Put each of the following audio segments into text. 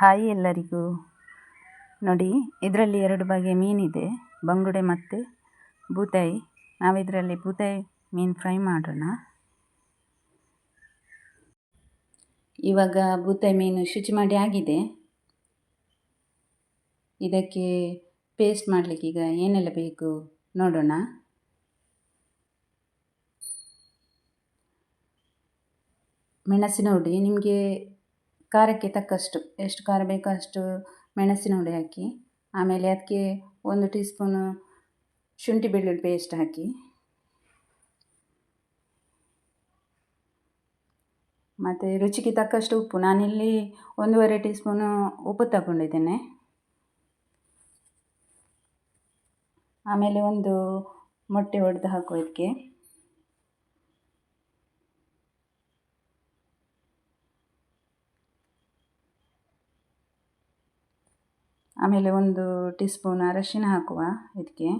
Hi ಎಲ್ಲರಿಗೂ. ನೋಡಿ, ಇದರಲ್ಲಿ 2 ಬಗೆಯ ಮೀನಿದೆ, ಬಂಗುಡೆ ಮತ್ತು ಬೂತಾಯಿ. ನಾವಿದರಲ್ಲಿ ಬೂತಾಯಿ ಮೀನು ಫ್ರೈ ಮಾಡೋಣ. ಇವಾಗ ಬೂತಾಯಿ ಮೀನು ಶುಚಿ ಮಾಡಿ ಆಗಿದೆ. ಇದಕ್ಕೆ ಪೇಸ್ಟ್ ಮಾಡಲಿಕ್ಕೆ ಈಗ ಏನೆಲ್ಲ ಬೇಕು ನೋಡೋಣ. ಮೆಣಸಿನ ಹುಡಿ, ನಿಮಗೆ ಖಾರಕ್ಕೆ ತಕ್ಕಷ್ಟು ಎಷ್ಟು ಖಾರ ಬೇಕೋ ಅಷ್ಟು ಮೆಣಸಿನ ಹುಡಿ ಹಾಕಿ. ಆಮೇಲೆ ಅದಕ್ಕೆ 1 ಟೀ ಸ್ಪೂನು ಶುಂಠಿ ಬೆಳ್ಳುಳ್ಳಿ ಪೇಸ್ಟ್ ಹಾಕಿ. ಮತ್ತು ರುಚಿಗೆ ತಕ್ಕಷ್ಟು ಉಪ್ಪು. ನಾನಿಲ್ಲಿ 1.5 ಟೀ ಸ್ಪೂನು ಉಪ್ಪು ತಗೊಂಡಿದ್ದೇನೆ. ಆಮೇಲೆ 1 ಮೊಟ್ಟೆ ಒಡೆದು ಹಾಕುವ ಇದಕ್ಕೆ. ಆಮೇಲೆ 1 ಟೀ ಸ್ಪೂನ್ ಅರಶಿನ ಹಾಕುವ ಇದಕ್ಕೆ.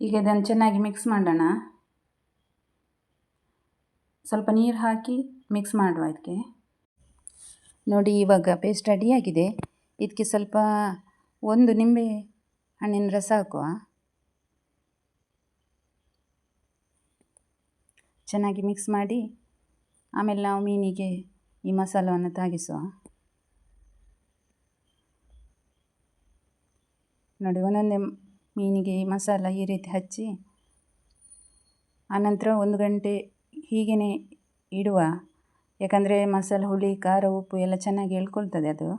ಈಗ ಇದನ್ನು ಚೆನ್ನಾಗಿ ಮಿಕ್ಸ್ ಮಾಡೋಣ. ಸ್ವಲ್ಪ ನೀರು ಹಾಕಿ ಮಿಕ್ಸ್ ಮಾಡುವ ಇದಕ್ಕೆ. ನೋಡಿ, ಇವಾಗ ಪೇಸ್ಟ್ ರೆಡಿಯಾಗಿದೆ. ಇದಕ್ಕೆ ಸ್ವಲ್ಪ 1 ನಿಂಬೆ ಹಣ್ಣಿನ ರಸ ಹಾಕುವ. ಚೆನ್ನಾಗಿ ಮಿಕ್ಸ್ ಮಾಡಿ ಆಮೇಲೆ ನಾವು ಮೀನಿಗೆ ಈ ಮಸಾಲವನ್ನು ತಾಗಿಸುವ. ನೋಡಿ, ಒಂದೊಂದೇ ಮೀನಿಗೆ ಈ ಮಸಾಲ ಈ ರೀತಿ ಹಚ್ಚಿ ಆನಂತರ 1 ಗಂಟೆ ಹೀಗೇ ಇಡುವ. ಯಾಕಂದರೆ ಮಸಾಲೆ, ಹುಳಿ, ಖಾರ, ಉಪ್ಪು ಎಲ್ಲ ಚೆನ್ನಾಗಿ ಎಳ್ಕೊಳ್ತದೆ ಅದು.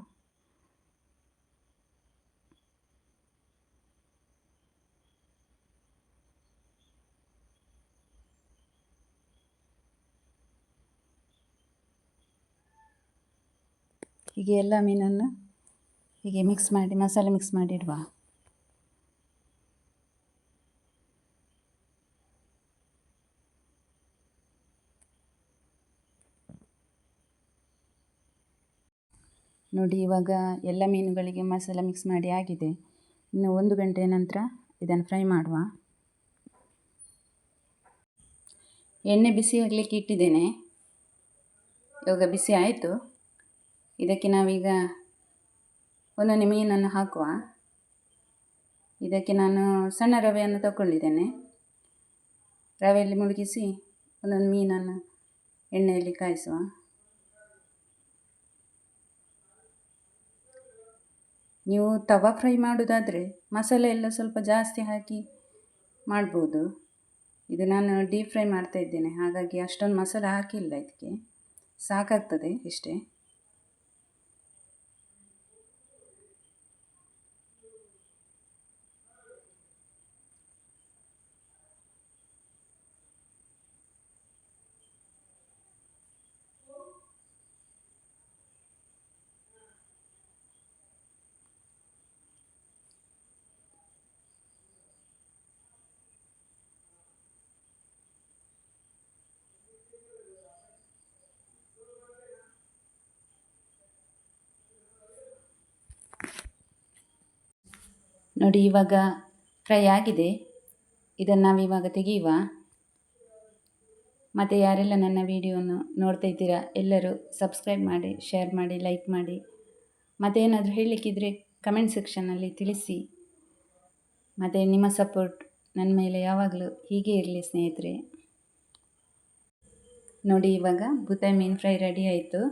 ಹೀಗೆ ಎಲ್ಲ ಮೀನನ್ನು ಹೀಗೆ ಮಿಕ್ಸ್ ಮಾಡಿ ಮಸಾಲೆ ಮಿಕ್ಸ್ ಮಾಡಿ ಇಡುವ. ನೋಡಿ, ಇವಾಗ ಎಲ್ಲ ಮೀನುಗಳಿಗೆ ಮಸಾಲೆ ಮಿಕ್ಸ್ ಮಾಡಿ ಆಗಿದೆ. ಇನ್ನು 1 ಗಂಟೆ ನಂತರ ಇದನ್ನು ಫ್ರೈ ಮಾಡುವ. ಎಣ್ಣೆ ಬಿಸಿ ಆಗಲಿಕ್ಕೆ ಇಟ್ಟಿದ್ದೇನೆ. ಇವಾಗ ಬಿಸಿ ಆಯಿತು. ಇದಕ್ಕೆ ನಾವೀಗ ಒಂದೊಂದೇ ಮೀನನ್ನು ಹಾಕುವ. ಇದಕ್ಕೆ ನಾನು ಸಣ್ಣ ರವೆಯನ್ನು ತಗೊಂಡಿದ್ದೇನೆ. ರವೆಯಲ್ಲಿ ಮುಳುಗಿಸಿ ಒಂದೊಂದು ಮೀನನ್ನು ಎಣ್ಣೆಯಲ್ಲಿ ಕಾಯಿಸುವ. ನೀವು ತವಾ ಫ್ರೈ ಮಾಡೋದಾದರೆ ಮಸಾಲೆ ಎಲ್ಲ ಸ್ವಲ್ಪ ಜಾಸ್ತಿ ಹಾಕಿ ಮಾಡ್ಬೋದು. ಇದು ನಾನು ಡೀಪ್ ಫ್ರೈ ಮಾಡ್ತಾಯಿದ್ದೇನೆ, ಹಾಗಾಗಿ ಅಷ್ಟೊಂದು ಮಸಾಲೆ ಹಾಕಿಲ್ಲ. ಇದಕ್ಕೆ ಸಾಕಾಗ್ತದೆ ಇಷ್ಟೇ. ನೋಡಿ, ಇವಾಗ ಫ್ರೈ ಆಗಿದೆ. ಇದನ್ನು ನಾವಿವಾಗ ತೆಗೆಯುವ. ಮತ್ತು ಯಾರೆಲ್ಲ ನನ್ನ ವಿಡಿಯೋವನ್ನು ನೋಡ್ತಾ ಇದ್ದೀರಾ ಎಲ್ಲರೂ ಸಬ್ಸ್ಕ್ರೈಬ್ ಮಾಡಿ, ಶೇರ್ ಮಾಡಿ, ಲೈಕ್ ಮಾಡಿ. ಮತ್ತು ಏನಾದರೂ ಹೇಳಲಿಕ್ಕಿದ್ರೆ ಕಮೆಂಟ್ ಸೆಕ್ಷನ್ನಲ್ಲಿ ತಿಳಿಸಿ. ಮತ್ತು ನಿಮ್ಮ ಸಪೋರ್ಟ್ ನನ್ನ ಮೇಲೆ ಯಾವಾಗಲೂ ಹೀಗೆ ಇರಲಿ ಸ್ನೇಹಿತರೆ. ನೋಡಿ, ಇವಾಗ ಬೂತಾಯಿ ಮೀನು ಫ್ರೈ ರೆಡಿ ಆಯಿತು.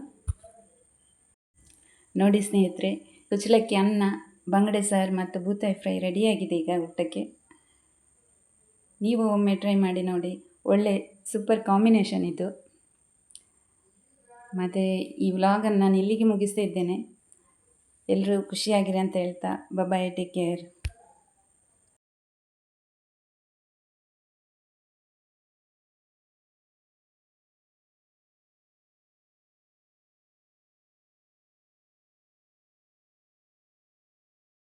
ನೋಡಿ ಸ್ನೇಹಿತರೆ, ಕುಚ್ಚಲಕ್ಕಿ ಅನ್ನ, ಬಂಗಡೆ ಸಾರು ಮತ್ತು ಬೂತಾಯಿ ಫ್ರೈ ರೆಡಿಯಾಗಿದೆ ಈಗ ಊಟಕ್ಕೆ. ನೀವು ಒಮ್ಮೆ ಟ್ರೈ ಮಾಡಿ ನೋಡಿ, ಒಳ್ಳೆ ಸೂಪರ್ ಕಾಂಬಿನೇಷನ್ ಇದು. ಮತ್ತು ಈ ವ್ಲಾಗನ್ನು ನಾನು ಇಲ್ಲಿಗೆ ಮುಗಿಸ್ತಾ ಇದ್ದೇನೆ. ಎಲ್ಲರೂ ಖುಷಿಯಾಗಿರಿ ಅಂತ ಹೇಳ್ತಾ, ಬಾಯ್, ಟೇಕ್ ಕೇರ್.